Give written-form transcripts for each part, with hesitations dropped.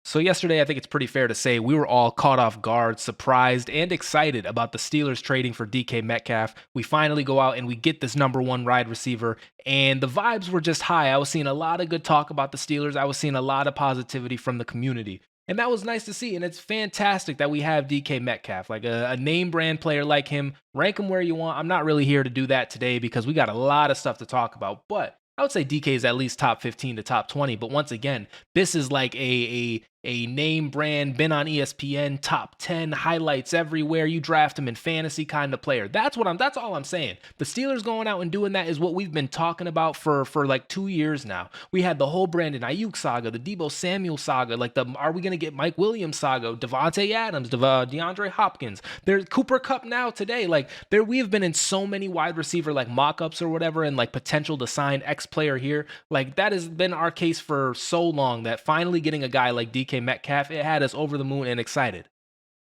So yesterday, I think it's pretty fair to say we were all caught off guard, surprised, and excited about the Steelers trading for DK Metcalf. We finally go out and we get this number one wide receiver, and the vibes were just high. I was seeing a lot of good talk about the Steelers. I was seeing a lot of positivity from the community. And that was nice to see. And it's fantastic that we have DK Metcalf, like a name brand player like him. Rank him where you want. I'm not really here to do that today because we got a lot of stuff to talk about. But I would say DK is at least top 15 to top 20. But once again, this is like a name brand, been on ESPN, top 10, highlights everywhere. You draft him in fantasy kind of player. That's all I'm saying. The Steelers going out and doing that is what we've been talking about for like 2 years now. We had the whole Brandon Ayuk saga, the Deebo Samuel saga, like the are we gonna get Mike Williams saga, Devontae Adams, DeAndre Hopkins. There's Cooper Kupp now today. Like we have been in so many wide receiver like mock-ups or whatever, and like potential to sign X player here. Like that has been our case for so long that finally getting a guy like DK Metcalf, it had us over the moon and excited.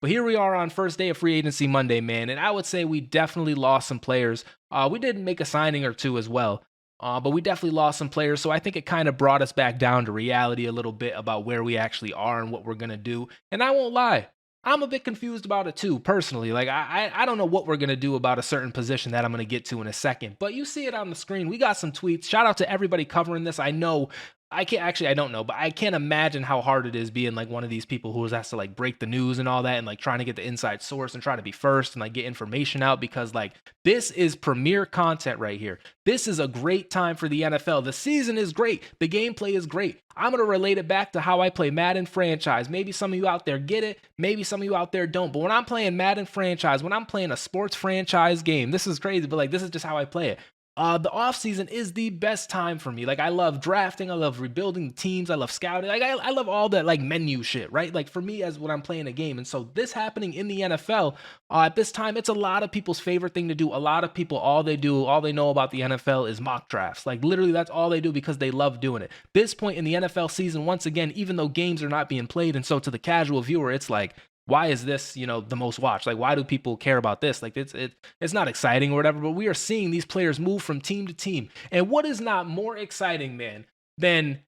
But here we are on first day of free agency Monday, man, and I would say we definitely lost some players. We did make a signing or two as well, but we definitely lost some players, so I think it kind of brought us back down to reality a little bit about where we actually are and what we're going to do. And I won't lie, I'm a bit confused about it too, personally. Like, I don't know what we're going to do about a certain position that I'm going to get to in a second, but you see it on the screen. We got some tweets. Shout out to everybody covering this. I know I don't know, but I can't imagine how hard it is being like one of these people who has to like break the news and all that and like trying to get the inside source and try to be first and like get information out because like this is premier content right here. This is a great time for the NFL. The season is great. The gameplay is great. I'm going to relate it back to how I play Madden franchise. Maybe some of you out there get it. Maybe some of you out there don't. But when I'm playing Madden franchise, when I'm playing a sports franchise game, this is crazy, but like this is just how I play it. The offseason is the best time for me. Like, I love drafting. I love rebuilding teams. I love scouting. Like, I love all that, like, menu shit, right? Like, for me, as when I'm playing a game. And so, this happening in the NFL at this time, it's a lot of people's favorite thing to do. A lot of people, all they know about the NFL is mock drafts. Like, literally, that's all they do because they love doing it. This point in the NFL season, once again, even though games are not being played, and so to the casual viewer, it's like, why is this, the most watched? Like, why do people care about this? Like, it's not exciting or whatever, but we are seeing these players move from team to team. And what is not more exciting, man, than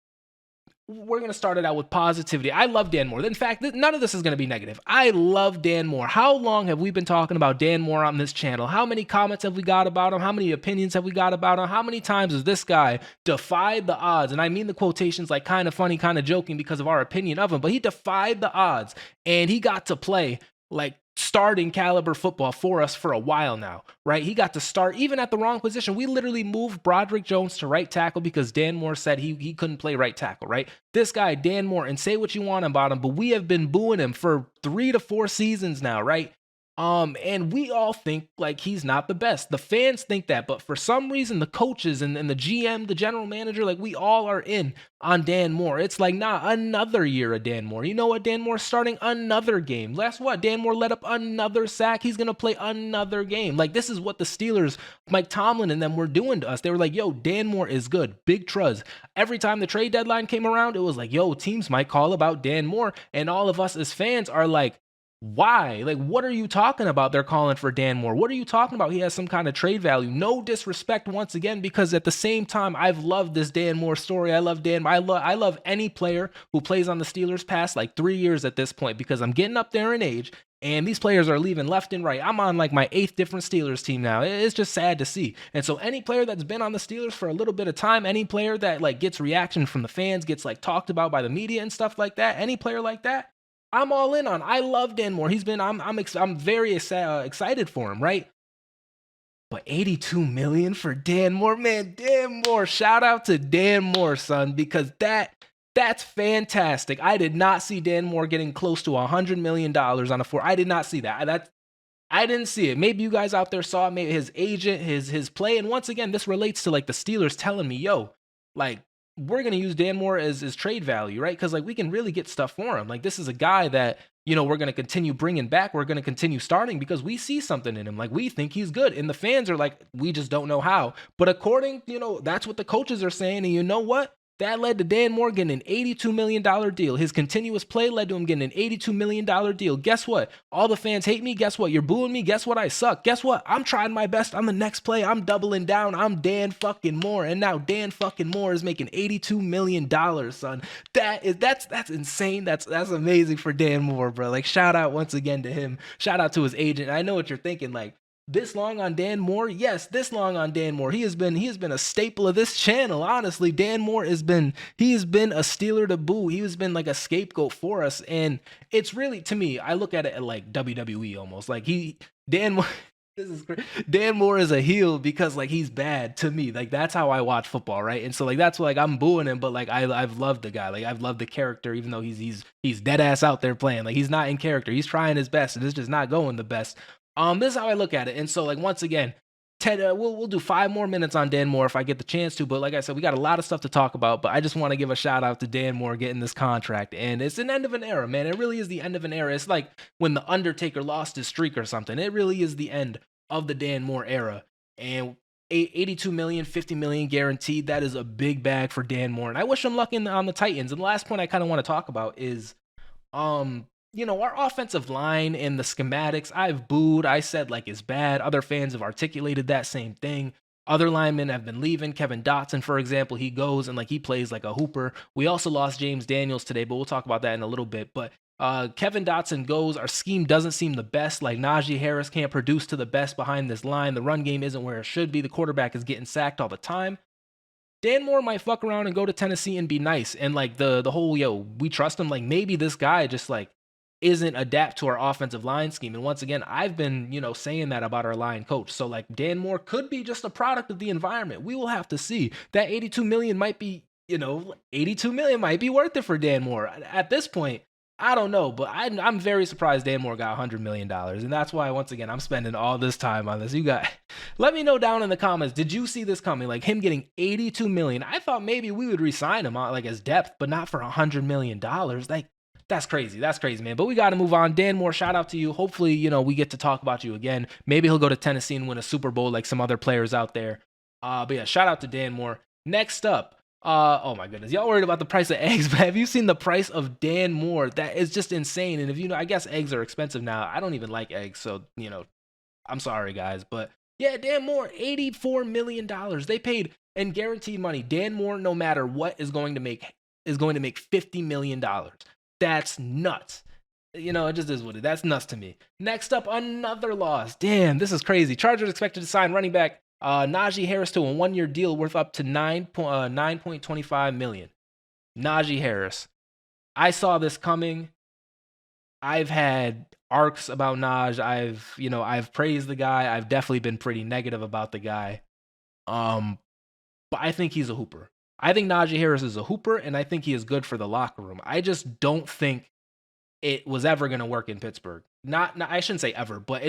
we're going to start it out with positivity. I love Dan Moore. In fact, none of this is going to be negative. I love Dan Moore. How long have we been talking about Dan Moore on this channel? How many comments have we got about him? How many opinions have we got about him? How many times has this guy defied the odds? And I mean the quotations like kind of funny, kind of joking because of our opinion of him, but he defied the odds and he got to play like starting caliber football for us for a while now, right? He got to start even at the wrong position. We literally moved Broderick Jones to right tackle because Dan Moore said he couldn't play right tackle, right? This guy, Dan Moore, and say what you want about him, but we have been booing him for 3 to 4 seasons now, right? And we all think like he's not the best. The fans think that, but for some reason, the coaches and the GM, the general manager, like we all are in on Dan Moore. It's like, nah, another year of Dan Moore. You know what? Dan Moore's starting another game. Guess what? Dan Moore let up another sack. He's going to play another game. Like, this is what the Steelers, Mike Tomlin and them were doing to us. They were like, yo, Dan Moore is good. Big truz. Every time the trade deadline came around, it was like, yo, teams might call about Dan Moore. And all of us as fans are like, why? Like, what are you talking about? They're calling for Dan Moore. What are you talking about? He has some kind of trade value. No disrespect once again, because at the same time, I've loved this Dan Moore story. I love Dan. I love any player who plays on the Steelers past like 3 years at this point because I'm getting up there in age and these players are leaving left and right. I'm on like my 8th different Steelers team now. It's just sad to see. And so any player that's been on the Steelers for a little bit of time, any player that like gets reaction from the fans, gets like talked about by the media and stuff like that, any player like that, I'm all in on. I love Dan Moore. I'm very excited for him, right? But $82 million for Dan Moore, man. Dan Moore, shout out to Dan Moore, son, because that's fantastic. I did not see Dan Moore getting close to $100 million on a 4. I did not see that. I didn't see it. Maybe you guys out there saw it. Maybe his agent, his play. And once again, this relates to like the Steelers telling me, yo, like, we're going to use Dan Moore as trade value, right? Because like we can really get stuff for him. Like, this is a guy that, we're going to continue bringing back. We're going to continue starting because we see something in him. Like, we think he's good. And the fans are like, we just don't know how. But according, that's what the coaches are saying. And you know what? That led to Dan Moore getting an $82 million deal. His continuous play led to him getting an $82 million deal. Guess what? All the fans hate me. Guess what? You're booing me. Guess what? I suck. Guess what? I'm trying my best. I'm the next play. I'm doubling down. I'm Dan fucking Moore. And now Dan fucking Moore is making $82 million, son. That's insane. That's amazing for Dan Moore, bro. Like, shout out once again to him. Shout out to his agent. I know what you're thinking, like, this long on Dan Moore? Yes, this long on Dan Moore. He has been a staple of this channel. Honestly, Dan Moore has been a Steeler to boo. He has been like a scapegoat for us, and it's really, to me, I look at it at like WWE almost. Like, Dan Moore. This is great. Dan Moore is a heel because like he's bad to me. Like, that's how I watch football, right? And so like that's why, like, I'm booing him, but like I've loved the guy. Like, I've loved the character, even though he's dead ass out there playing. Like, he's not in character. He's trying his best, and it's just not going the best. This is how I look at it. And so, like, once again, Ted, we'll do 5 more minutes on Dan Moore if I get the chance to. But like I said, we got a lot of stuff to talk about. But I just want to give a shout out to Dan Moore getting this contract, and it's an end of an era, man. It really is the end of an era. It's like when the Undertaker lost his streak or something. It really is the end of the Dan Moore era. And 82 million, 50 million guaranteed. That is a big bag for Dan Moore, and I wish him luck on the Titans. And the last point I kind of want to talk about is, our offensive line and the schematics, I've booed. I said, like, it's bad. Other fans have articulated that same thing. Other linemen have been leaving. Kevin Dotson, for example, he goes and like he plays like a hooper. We also lost James Daniels today, but we'll talk about that in a little bit. But Kevin Dotson goes. Our scheme doesn't seem the best. Like, Najee Harris can't produce to the best behind this line. The run game isn't where it should be. The quarterback is getting sacked all the time. Dan Moore might fuck around and go to Tennessee and be nice. And like the whole, we trust him. Like, maybe this guy just like isn't adapt to our offensive line scheme. And once again, I've been, saying that about our line coach. So like Dan Moore could be just a product of the environment. We will have to see. That 82 million might be, 82 million might be worth it for Dan Moore. At this point, I don't know, but I'm very surprised Dan Moore got $100 million. And that's why, once again, I'm spending all this time on this. Let me know down in the comments, did you see this coming? Like, him getting 82 million. I thought maybe we would re-sign him like as depth, but not for $100 million. Like, that's crazy. That's crazy, man. But we got to move on. Dan Moore, shout out to you. Hopefully, we get to talk about you again. Maybe he'll go to Tennessee and win a Super Bowl like some other players out there. But yeah, shout out to Dan Moore. Next up, oh my goodness, y'all worried about the price of eggs, but have you seen the price of Dan Moore? That is just insane. And if I guess eggs are expensive now. I don't even like eggs, so I'm sorry, guys. But yeah, Dan Moore, $84 million. They paid and guaranteed money. Dan Moore, no matter what, is going to make $50 million. That's nuts. It just is what it is. That's nuts to me. Next up, another loss. Damn, this is crazy. Chargers expected to sign running back Najee Harris to a 1-year deal worth up to $9.25 million. Najee Harris. I saw this coming. I've had arcs about Naj. I've praised the guy. I've definitely been pretty negative about the guy. But I think he's a hooper. I think Najee Harris is a hooper, and I think he is good for the locker room. I just don't think it was ever going to work in Pittsburgh. Not I shouldn't say ever, but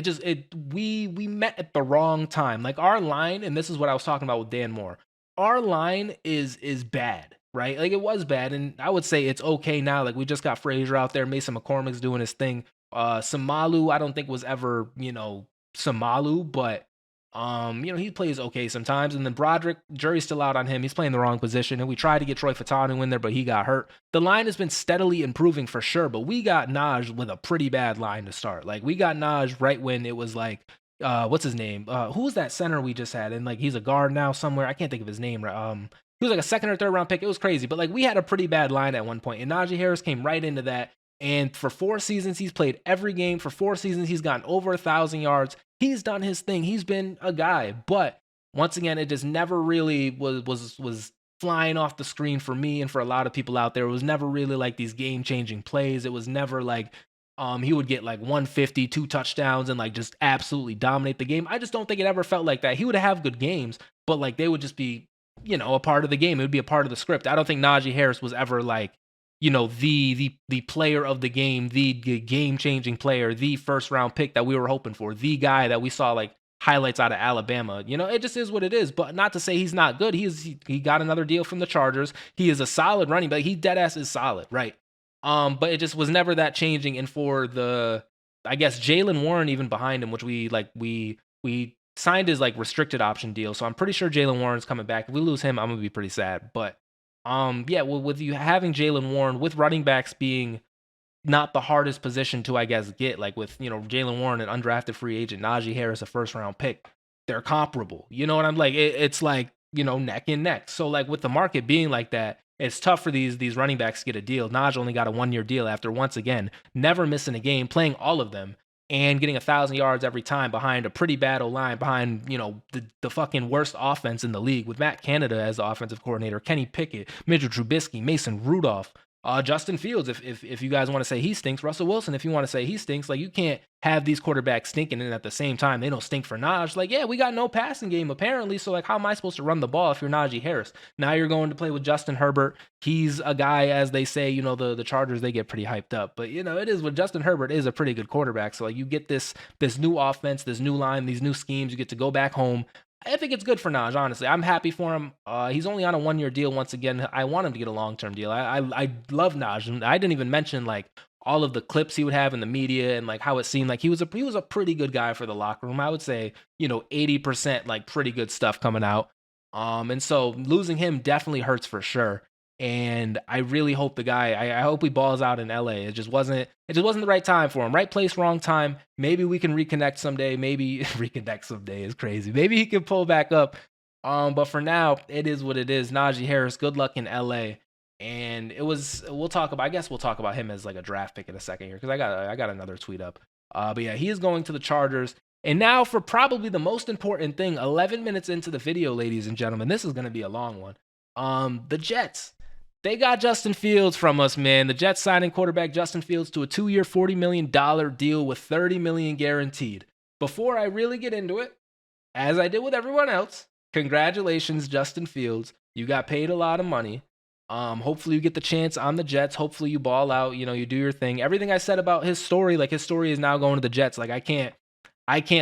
we met at the wrong time. Like, our line, and this is what I was talking about with Dan Moore. Our line is bad, right? Like, it was bad, and I would say it's okay now. Like, we just got Frazier out there. Mason McCormick's doing his thing. Samalu, I don't think was ever, Samalu, but he plays okay sometimes. And then Broderick, jury's still out on him. He's playing the wrong position. And we tried to get Troy Fatanu in there, but he got hurt. The line has been steadily improving for sure, but we got Naj with a pretty bad line to start. Like, we got Naj right when it was like, what's his name? Who was that center we just had? And like, he's a guard now somewhere. I can't think of his name. He was like a 2nd or 3rd round pick. It was crazy. But like, we had a pretty bad line at one point, and Najee Harris came right into that. And for 4 seasons, he's played every game. For 4 seasons, he's gotten over 1,000 yards. He's done his thing. He's been a guy. But once again, it just never really was flying off the screen for me and for a lot of people out there. It was never really like these game-changing plays. It was never like he would get like 150, 2 touchdowns, and like just absolutely dominate the game. I just don't think it ever felt like that. He would have good games, but like they would just be, a part of the game. It would be a part of the script. I don't think Najee Harris was ever like, the player of the game, the game-changing player, the 1st round pick that we were hoping for, the guy that we saw like highlights out of Alabama. It just is what it is. But not to say he's not good. He got another deal from the Chargers. He is a solid running back. He dead ass is solid, right? But it just was never that changing. And for I guess Jalen Warren even behind him, which we signed his like restricted option deal. So I'm pretty sure Jalen Warren's coming back. If we lose him, I'm gonna be pretty sad. But Yeah, well, with you having Jalen Warren, with running backs being not the hardest position to, I guess, get, like with, Jalen Warren, an undrafted free agent, Najee Harris, a first round pick, they're comparable. You know what I'm like? It's like, neck and neck. So like with the market being like that, it's tough for these running backs to get a deal. Najee only got a 1 year deal after once again never missing a game, playing all of them, and getting 1,000 yards every time behind a pretty bad O line, behind the fucking worst offense in the league with Matt Canada as the offensive coordinator, Kenny Pickett, Mitchell Trubisky, Mason Rudolph. Justin Fields, if you guys want to say he stinks, Russell Wilson, if you want to say he stinks, like you can't have these quarterbacks stinking and at the same time they don't stink for Najee. Like, yeah, we got no passing game apparently, so like how am I supposed to run the ball if you're Najee Harris? Now you're going to play with Justin Herbert. He's a guy, as they say, the Chargers, they get pretty hyped up, but it is what Justin Herbert is, a pretty good quarterback. So like you get this new offense, this new line, these new schemes, you get to go back home. I think it's good for Najee, honestly. I'm happy for him. He's only on a 1 year deal once again. I want him to get a long-term deal. I love Najee. I didn't even mention like all of the clips he would have in the media and like how it seemed like he was a pretty good guy for the locker room. I would say, 80% like pretty good stuff coming out. And so losing him definitely hurts for sure. And I really hope the guy, I hope he balls out in LA. It just wasn't the right time for him. Right place, wrong time. Maybe we can reconnect someday. Maybe reconnect someday is crazy. Maybe he can pull back up. But for now, it is what it is. Najee Harris, good luck in LA. And I guess we'll talk about him as like a draft pick in a second here, because I got another tweet up. But yeah, he is going to the Chargers. And now for probably the most important thing, 11 minutes into the video, ladies and gentlemen, this is going to be a long one. The Jets. They got Justin Fields from us, man. The Jets signing quarterback Justin Fields to a 2-year, $40 million deal with $30 million guaranteed. Before I really get into it, as I did with everyone else, congratulations, Justin Fields. You got paid a lot of money. Hopefully you get the chance on the Jets. Hopefully you ball out. You do your thing. Everything I said about his story, like his story is now going to the Jets. Like I can't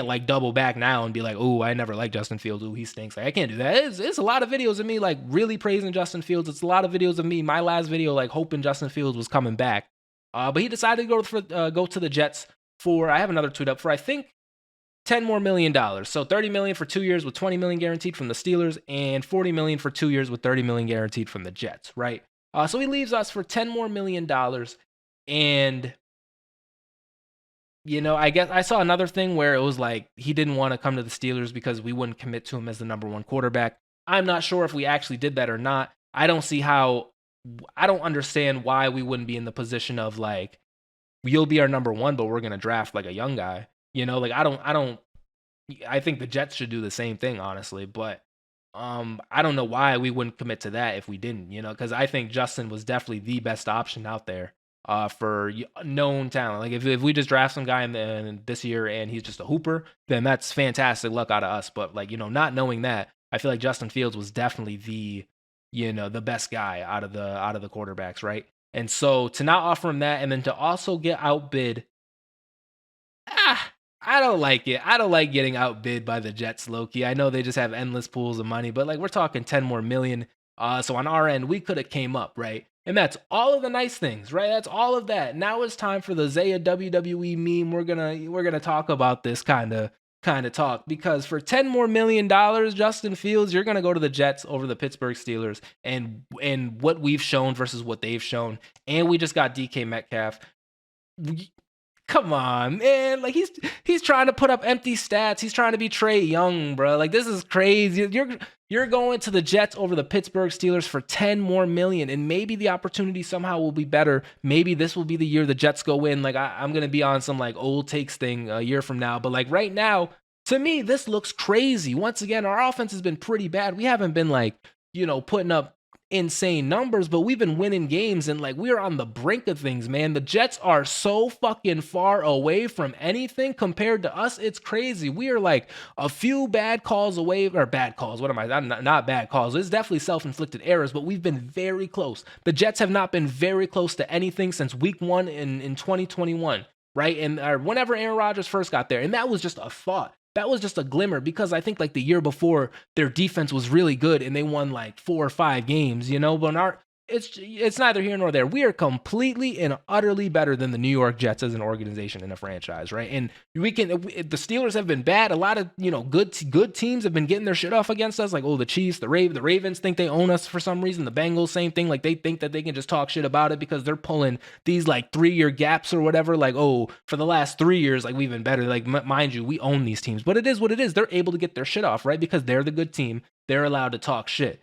like double back now and be like, oh, I never liked Justin Fields. Oh, he stinks. Like I can't do that. It's a lot of videos of me like really praising Justin Fields. It's a lot of videos of me. My last video like hoping Justin Fields was coming back. But he decided to go to the Jets for, I have another tweet up, for I think $10 more million. So $30 million for 2 years with $20 million guaranteed from the Steelers, and $40 million for 2 years with $30 million guaranteed from the Jets, right? So he leaves us for $10 more million. And I guess I saw another thing where it was like he didn't want to come to the Steelers because we wouldn't commit to him as the number one quarterback. I'm not sure if we actually did that or not. I don't understand why we wouldn't be in the position of like, you'll be our number one, but we're going to draft like a young guy. I think the Jets should do the same thing, honestly, but I don't know why we wouldn't commit to that if we didn't, because I think Justin was definitely the best option out there. For known talent. Like if we just draft some guy in this year and he's just a hooper, then that's fantastic luck out of us. But like, not knowing that, I feel like Justin Fields was definitely the best guy out of the quarterbacks, right? And so to not offer him that and then to also get outbid, I don't like it. I don't like getting outbid by the Jets, low-key. I know they just have endless pools of money, but like we're talking 10 more million. So on our end, we could have came up, right? And that's all of the nice things, right? That's all of that. Now it's time for the Zaya WWE meme. We're gonna talk about this kind of talk, because for $10 more million, Justin Fields, you're gonna go to the Jets over the Pittsburgh Steelers, and what we've shown versus what they've shown, and we just got DK Metcalf. Come on, man. Like he's trying to put up empty stats. He's trying to be Trey Young, bro. Like this is crazy. You're going to the Jets over the Pittsburgh Steelers for $10 more million, and maybe the opportunity somehow will be better. Maybe this will be the year the Jets go in. Like I'm gonna be on some like old takes thing a year from now, but like right now, to me, this looks crazy. Once again, our offense has been pretty bad. We haven't been like putting up insane numbers, but we've been winning games, and like we're on the brink of things, man. The Jets are so fucking far away from anything compared to us. It's crazy. We are like a few bad calls away, or bad calls. What am I? I'm not bad calls. It's definitely self-inflicted errors, but we've been very close. The Jets have not been very close to anything since week 1 in 2021, right? And whenever Aaron Rodgers first got there, and that was just a thought. That was just a glimmer, because I think like the year before their defense was really good and they won like 4 or 5 games, but It's neither here nor there. We are completely and utterly better than the New York Jets as an organization and a franchise, right? And the Steelers have been bad. A lot of good teams have been getting their shit off against us, like the Chiefs, the Ravens think they own us for some reason. The Bengals, same thing. Like they think that they can just talk shit about it because they're pulling these like 3-year gaps or whatever. Like for the last 3 years, like we've been better. Like mind you, we own these teams, but it is what it is. They're able to get their shit off, right? Because they're the good team. They're allowed to talk shit.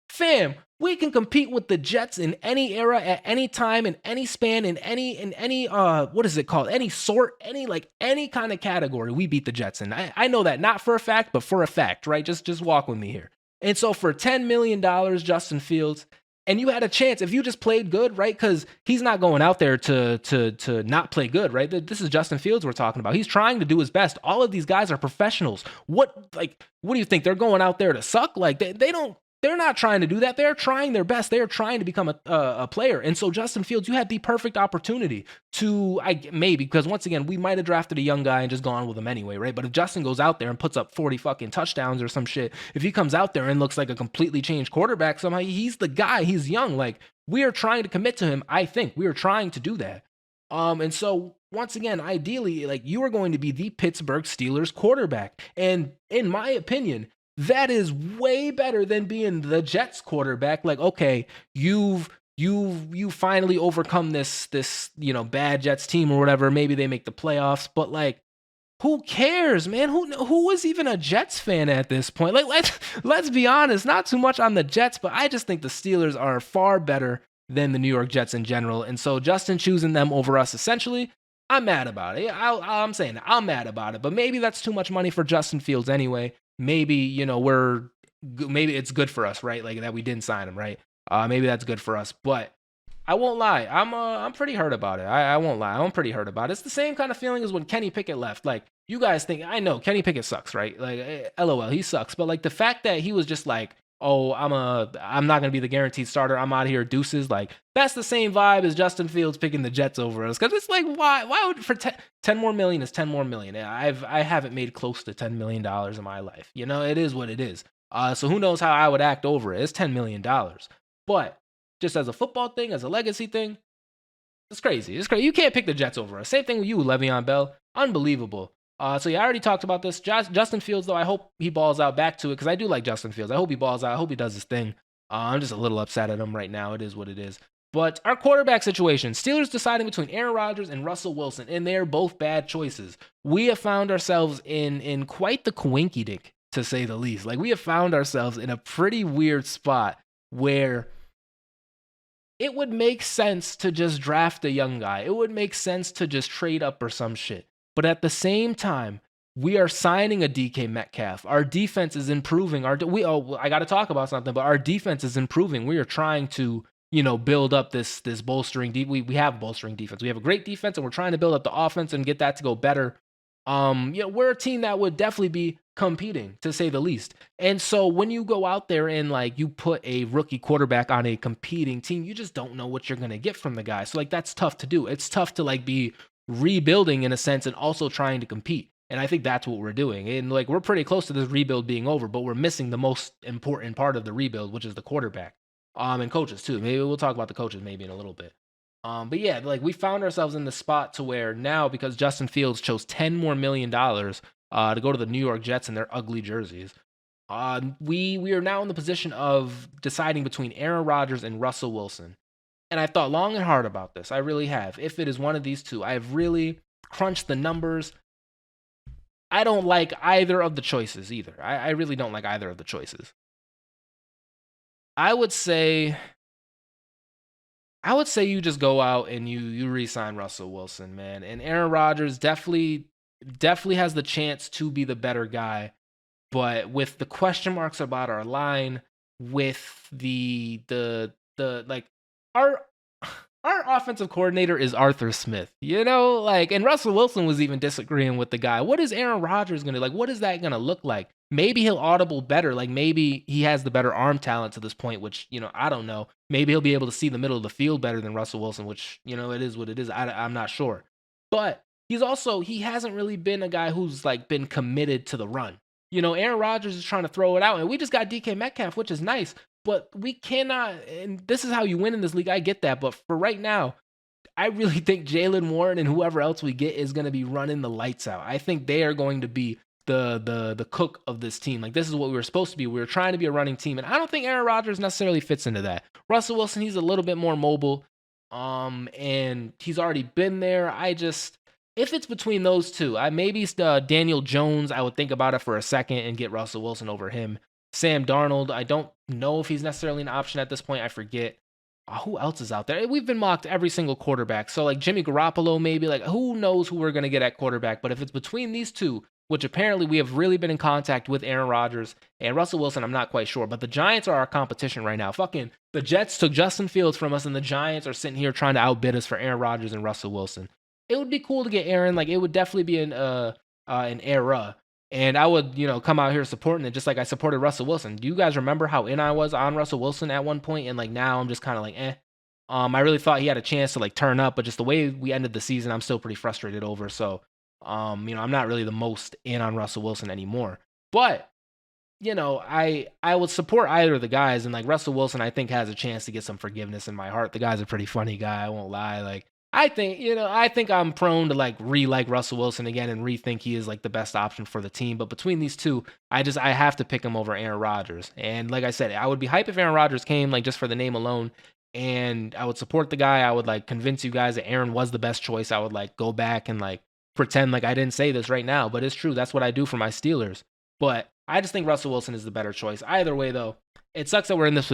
Fam, we can compete with the Jets in any era, at any time, in any span, in any what is it called? Any sort, any kind of category. We beat the Jets in. I know that not for a fact, but for a fact, right? Just walk with me here. And so for $10 million, Justin Fields, and you had a chance if you just played good, right? Because he's not going out there to not play good, right? This is Justin Fields we're talking about. He's trying to do his best. All of these guys are professionals. What do you think? They're going out there to suck? Like they don't. They're not trying to do that. They're trying their best. They're trying to become a player. And so Justin Fields, you had the perfect opportunity to maybe, because once again, we might have drafted a young guy and just gone with him anyway, right? But if Justin goes out there and puts up 40 fucking touchdowns or some shit, if he comes out there and looks like a completely changed quarterback, somehow he's the guy. He's young. Like we are trying to commit to him. I think we are trying to do that. And so once again, ideally, like you are going to be the Pittsburgh Steelers quarterback. And in my opinion, that is way better than being the Jets quarterback. Like, okay, you finally overcome this bad Jets team or whatever. Maybe they make the playoffs, but like, who cares, man? Who is even a Jets fan at this point? Like, let's be honest, not too much on the Jets, but I just think the Steelers are far better than the New York Jets in general. And so Justin choosing them over us, essentially, I'm mad about it. I'm saying I'm mad about it, but maybe that's too much money for Justin Fields anyway. Maybe maybe it's good for us, right? Like that we didn't sign him, right? Maybe that's good for us, but I won't lie. I'm pretty hurt about it. I won't lie. I'm pretty hurt about it. It's the same kind of feeling as when Kenny Pickett left. Like you guys think, I know Kenny Pickett sucks, right? Like LOL, he sucks. But like the fact that he was just like, oh, I'm not gonna be the guaranteed starter. I'm out of here, deuces. Like that's the same vibe as Justin Fields picking the Jets over us. Because it's like, why would for 10 more million is 10 more million. I haven't made close to $10 million in my life. It is what it is. So who knows how I would act over it? It's $10 million. But just as a football thing, as a legacy thing, it's crazy. It's crazy. You can't pick the Jets over us. Same thing with you, Le'Veon Bell. Unbelievable. So yeah, I already talked about this. Justin Fields, though, I hope he balls out back to it because I do like Justin Fields. I hope he balls out. I hope he does his thing. I'm just a little upset at him right now. It is what it is. But our quarterback situation, Steelers deciding between Aaron Rodgers and Russell Wilson, and they're both bad choices. We have found ourselves in quite the coinky-dink, to say the least. Like, we have found ourselves in a pretty weird spot where it would make sense to just draft a young guy. It would make sense to just trade up or some shit. But at the same time, we are signing a DK Metcalf. Our defense is improving. I got to talk about something, but our defense is improving. We are trying to, build up this bolstering deep. We have bolstering defense. We have a great defense, and we're trying to build up the offense and get that to go better. We're a team that would definitely be competing, to say the least. And so when you go out there and like you put a rookie quarterback on a competing team, you just don't know what you're gonna get from the guy. So like that's tough to do. It's tough to like be rebuilding in a sense and also trying to compete. And I think that's what we're doing. And like we're pretty close to this rebuild being over, but we're missing the most important part of the rebuild, which is the quarterback. And coaches too. Maybe we'll talk about the coaches maybe in a little bit. But yeah, like we found ourselves in the spot to where now, because Justin Fields chose $10 more million to go to the New York Jets in their ugly jerseys, we are now in the position of deciding between Aaron Rodgers and Russell Wilson. And I've thought long and hard about this. I really have. If it is one of these two, I've really crunched the numbers. I don't like either of the choices either. I really don't like either of the choices. I would say you just go out and you re-sign Russell Wilson, man. And Aaron Rodgers definitely has the chance to be the better guy, but with the question marks about our line, with the like our offensive coordinator is Arthur Smith, and Russell Wilson was even disagreeing with the guy. What is Aaron Rodgers gonna like? What is that gonna look like? Maybe he'll audible better. Like maybe he has the better arm talent to this point, which, I don't know. Maybe he'll be able to see the middle of the field better than Russell Wilson, which, it is what it is. I'm not sure. But he hasn't really been a guy who's like been committed to the run. Aaron Rodgers is trying to throw it out, and we just got DK Metcalf, which is nice. but we cannot. And this is how you win in this league. I get that, but for right now, I really think Jalen Warren and whoever else we get is going to be running the lights out. I think they are going to be the cook of this team. Like, this is what we were supposed to be. We were trying to be a running team, and I don't think Aaron Rodgers necessarily fits into that. Russell Wilson, he's a little bit more mobile, and he's already been there. If it's between those two, maybe Daniel Jones. I would think about it for a second and get Russell Wilson over him. Sam Darnold, I don't know if he's necessarily an option at this point. I forget. Who else is out there? We've been mocked every single quarterback. So, like, Jimmy Garoppolo, maybe. Like, who knows who we're going to get at quarterback? But if it's between these two, which apparently we have really been in contact with Aaron Rodgers and Russell Wilson, I'm not quite sure. But the Giants are our competition right now. Fucking the Jets took Justin Fields from us, and the Giants are sitting here trying to outbid us for Aaron Rodgers and Russell Wilson. It would be cool to get Aaron. Like, it would definitely be an era. And I would, come out here supporting it just like I supported Russell Wilson. Do you guys remember how in I was on Russell Wilson at one point? And, like, now I'm just kind of like, eh. I really thought he had a chance to, like, turn up, but just the way we ended the season, I'm still pretty frustrated over. So, I'm not really the most in on Russell Wilson anymore. But, I would support either of the guys. And, like, Russell Wilson, I think, has a chance to get some forgiveness in my heart. The guy's a pretty funny guy. I won't lie. Like, I think I'm prone to, like, re-like Russell Wilson again and rethink he is, like, the best option for the team. But between these two, I have to pick him over Aaron Rodgers. And like I said, I would be hype if Aaron Rodgers came, like, just for the name alone. And I would support the guy. I would, like, convince you guys that Aaron was the best choice. I would, like, go back and, like, pretend like I didn't say this right now. But it's true. That's what I do for my Steelers. But I just think Russell Wilson is the better choice. Either way, though, it sucks that we're in this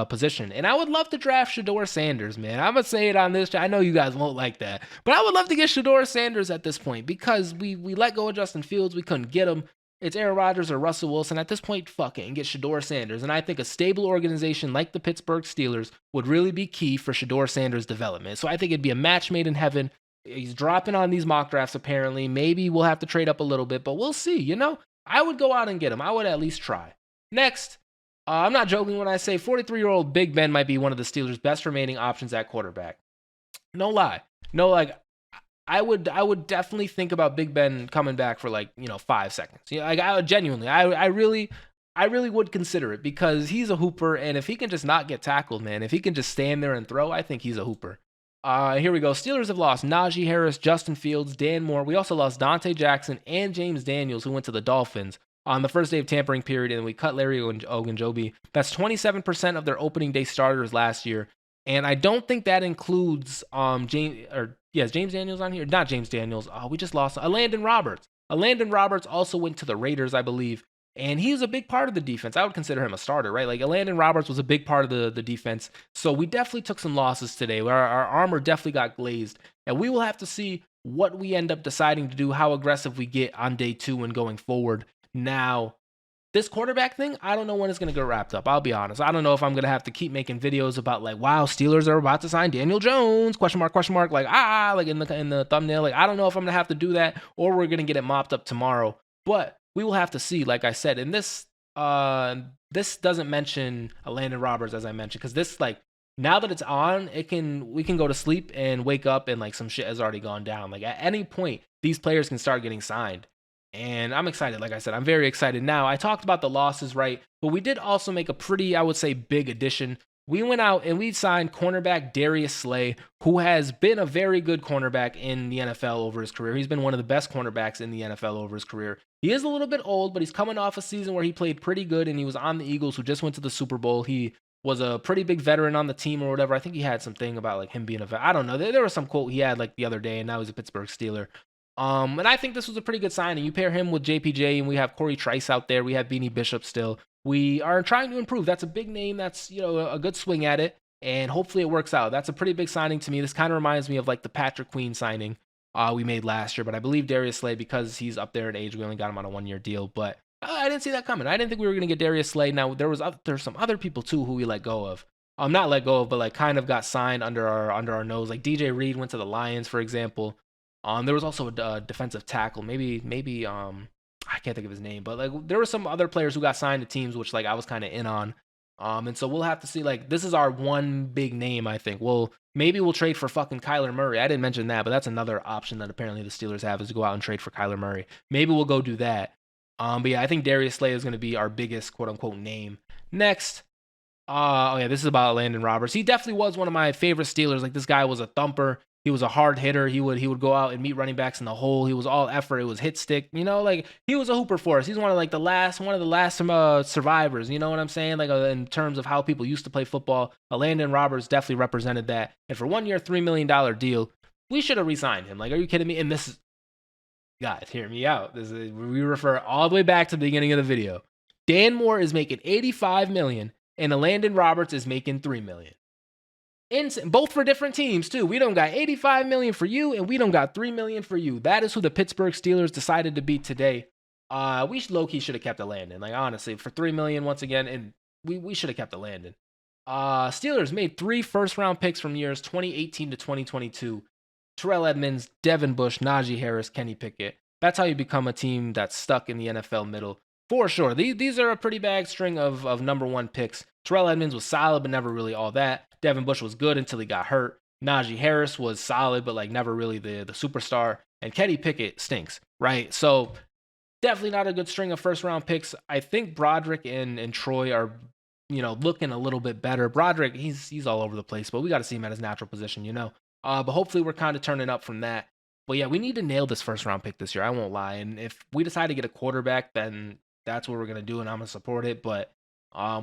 position. And I would love to draft Shedeur Sanders, man. I'm going to say it on this. I know you guys won't like that. But I would love to get Shedeur Sanders at this point because we let go of Justin Fields. We couldn't get him. It's Aaron Rodgers or Russell Wilson. At this point, fuck it and get Shedeur Sanders. And I think a stable organization like the Pittsburgh Steelers would really be key for Shedeur Sanders' development. So I think it'd be a match made in heaven. He's dropping on these mock drafts, apparently. Maybe we'll have to trade up a little bit, but we'll see. I would go out and get him. I would at least try. Next, I'm not joking when I say 43-year-old Big Ben might be one of the Steelers' best remaining options at quarterback. No lie. No, like, I would definitely think about Big Ben coming back for, like, 5 seconds. Like, I really would consider it because he's a hooper, and if he can just not get tackled, man, if he can just stand there and throw, I think he's a hooper. Here we go. Steelers have lost Najee Harris, Justin Fields, Dan Moore. We also lost Dante Jackson and James Daniels, who went to the Dolphins on the first day of tampering period, and we cut Larry Ogunjobi. That's 27% of their opening day starters last year, and I don't think that includes James Daniels on here. Not James Daniels. We just lost Landon Roberts. Landon Roberts also went to the Raiders, I believe, and he was a big part of the defense. I would consider him a starter, right? Like, Landon Roberts was a big part of the defense. So we definitely took some losses today. Our armor definitely got glazed. And we will have to see what we end up deciding to do, how aggressive we get on day 2 and going forward. Now, this quarterback thing, I don't know when it's going to get wrapped up. I'll be honest. I don't know if I'm going to have to keep making videos about, like, wow, Steelers are about to sign Daniel Jones, question mark, like, like in the thumbnail. Like, I don't know if I'm going to have to do that or we're going to get it mopped up tomorrow. But we will have to see, like I said. And this doesn't mention Landon Roberts, as I mentioned, because this, like, now that it's on, we can go to sleep and wake up and, like, some shit has already gone down. Like, at any point, these players can start getting signed. And I'm excited. Like I said, I'm very excited now. I talked about the losses, right? But we did also make a pretty, I would say, big addition. We went out and we signed cornerback Darius Slay, who has been a very good cornerback in the NFL over his career. He's been one of the best cornerbacks in the NFL over his career. He is a little bit old, but he's coming off a season where he played pretty good, and he was on the Eagles, who just went to the Super Bowl. He was a pretty big veteran on the team or whatever. I think he had something about, like, him being a vet. I don't know. There was some quote he had, like, the other day, and now he's a Pittsburgh Steeler. And I think this was a pretty good signing. You pair him with JPJ, and we have Corey Trice out there. We have Beanie Bishop still. We are trying to improve. That's a big name. That's, a good swing at it, and hopefully it works out. That's a pretty big signing to me. This kind of reminds me of, like, the Patrick Queen signing we made last year, but I believe Darius Slay, because he's up there in age, we only got him on a 1-year deal, but I didn't see that coming. I didn't think we were going to get Darius Slay. Now, there's some other people, too, who we let go of. Not let go of, but, like, kind of got signed under our nose. Like, DJ Reed went to the Lions, for example. There was also a defensive tackle. Maybe I can't think of his name, but, like, there were some other players who got signed to teams, which, like, I was kind of in on. And so we'll have to see. Like, this is our one big name, I think. Well, maybe we'll trade for fucking Kyler Murray. I didn't mention that, but that's another option that apparently the Steelers have, is to go out and trade for Kyler Murray. Maybe we'll go do that. But yeah, I think Darius Slay is going to be our biggest quote unquote name. Next, Oh yeah, this is about Landon Roberts. He definitely was one of my favorite Steelers. Like this guy was a thumper. He was a hard hitter. He would go out and meet running backs in the hole. He was all effort. It was hit stick. Like he was a hooper for us. He's one of the last survivors. You know what I'm saying? Like in terms of how people used to play football, Landon Roberts definitely represented that. And for 1 year, $3 million deal, we should have re-signed him. Like, are you kidding me? And this is, guys, hear me out. We refer all the way back to the beginning of the video. Dan Moore is making $85 million, and Landon Roberts is making $3 million. Both for different teams too. We don't got $85 million for you, and we don't got $3 million for you. That is who the Pittsburgh Steelers decided to be today. We low-key should have kept the Landon. Like honestly, for $3 million once again, and we should have kept the Landon. Steelers made 3 first-round picks from years 2018 to 2022. Terrell Edmunds, Devin Bush, Najee Harris, Kenny Pickett. That's how you become a team that's stuck in the NFL middle. For sure. These are a pretty bad string of number 1 picks. Terrell Edmunds was solid, but never really all that. Devin Bush was good until he got hurt. Najee Harris was solid, but like never really the superstar. And Kenny Pickett stinks, right? So definitely not a good string of first-round picks. I think Broderick and Troy are, looking a little bit better. Broderick, he's all over the place, but we got to see him at his natural position, But hopefully we're kind of turning up from that. But yeah, we need to nail this first-round pick this year. I won't lie. And if we decide to get a quarterback, then that's what we're going to do, and I'm going to support it. But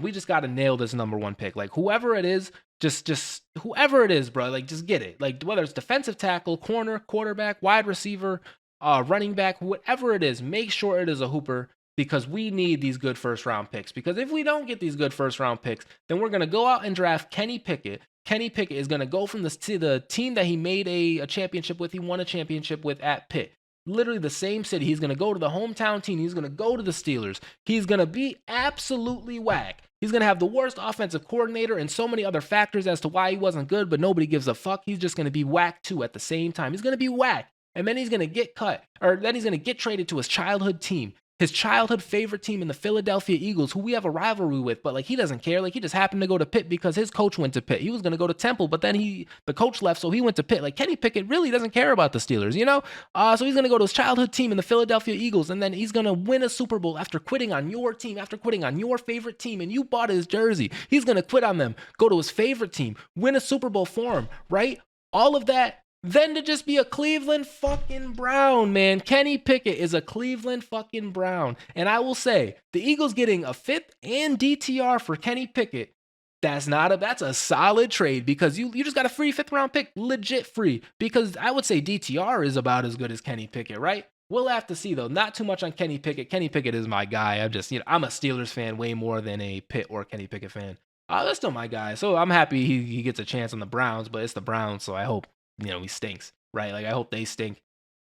we just got to nail this number 1 pick. Like, whoever it is, just whoever it is, bro, like, just get it. Like, whether it's defensive tackle, corner, quarterback, wide receiver, running back, whatever it is, make sure it is a hooper, because we need these good first-round picks. Because if we don't get these good first-round picks, then we're going to go out and draft Kenny Pickett. Kenny Pickett is going to go from the team that he made a championship with. He won a championship with at Pitt. Literally the same city. He's going to go to the hometown team. He's going to go to the Steelers. He's going to be absolutely whack. He's going to have the worst offensive coordinator and so many other factors as to why he wasn't good, but nobody gives a fuck. He's just going to be whack too at the same time. He's going to be whack. And then he's going to get cut, or then he's going to get traded to his childhood team. His childhood favorite team in the Philadelphia Eagles, who we have a rivalry with, but like he doesn't care. Like he just happened to go to Pitt because his coach went to Pitt. He was going to go to Temple, but then the coach left, so he went to Pitt. Like Kenny Pickett really doesn't care about the Steelers, So he's going to go to his childhood team in the Philadelphia Eagles, and then he's going to win a Super Bowl after quitting on your team, after quitting on your favorite team, and you bought his jersey. He's going to quit on them, go to his favorite team, win a Super Bowl for him, right? All of that. Then to just be a Cleveland fucking Brown, man. Kenny Pickett is a Cleveland fucking Brown. And I will say, the Eagles getting a 5th and DTR for Kenny Pickett, that's a solid trade, because you just got a free 5th round pick, legit free. Because I would say DTR is about as good as Kenny Pickett, right? We'll have to see, though. Not too much on Kenny Pickett. Kenny Pickett is my guy. I'm a Steelers fan way more than a Pitt or Kenny Pickett fan. That's still my guy. So I'm happy he gets a chance on the Browns, but it's the Browns, so I hope he stinks, right? Like, I hope they stink.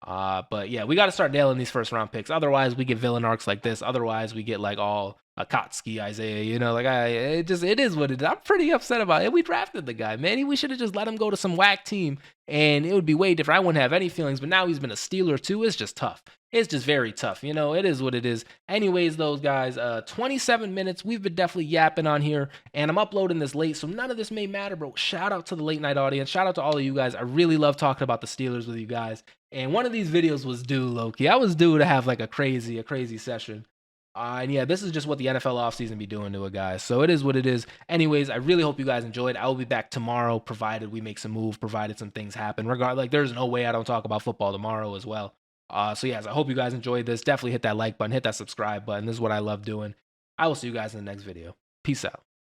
But yeah, we got to start nailing these first round picks. Otherwise, we get villain arcs like this. Otherwise, we get like all Akatsuki, Isaiah, it is what it is. I'm pretty upset about it. We drafted the guy, man. We should have just let him go to some whack team, and it would be way different. I wouldn't have any feelings, but now he's been a Steeler too. It's just tough. It's just very tough. It is what it is. Anyways, those guys, 27 minutes. We've been definitely yapping on here, and I'm uploading this late, so none of this may matter, bro. Shout out to the late night audience. Shout out to all of you guys. I really love talking about the Steelers with you guys. And one of these videos was due, low-key. I was due to have like a crazy session. And yeah, this is just what the NFL offseason be doing to it, guys. So it is what it is. Anyways, I really hope you guys enjoyed. I will be back tomorrow, provided we make some move, provided some things happen. There's no way I don't talk about football tomorrow as well. So yes, I hope you guys enjoyed this. Definitely hit that like button, hit that subscribe button. This is what I love doing. I will see you guys in the next video. Peace out.